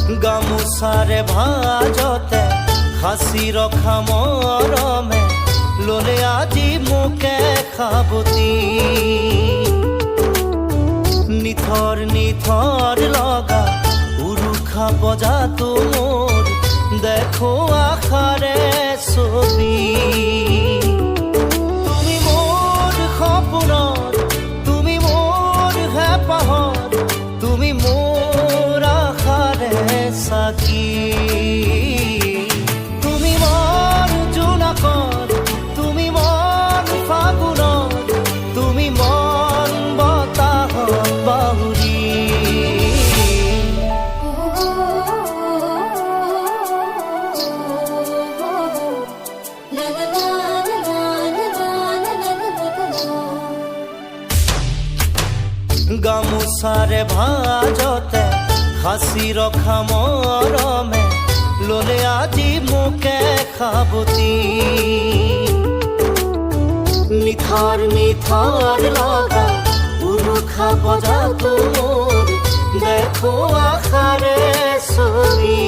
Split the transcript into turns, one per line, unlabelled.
গামোচাৰে ভাজতে সাঁচি ৰখা মৰমে ললে আজি মোকে সাৱটি। নিথৰ নিথৰ লগা উৰুষা বজাতো মোৰ দেখো আশাৰে ছবি। তুমি মোৰ সপোনৰ, তুমি মোৰ হেঁপাহৰ, তুমি মোৰ আশাৰে সাক্ষী। তুমি মোৰ জোনাকৰ, তুমি মন ফাগুনৰ, তুমি মন বতাহত বাহুৰি। গামোচাৰে ভাজতে সাঁচি ৰখা মৰমে ললে আজি মোকে সাৱটি। নিথৰ নিথৰ লগা উৰুষা বজাতো মোৰ দেখো আশাৰে ছবি।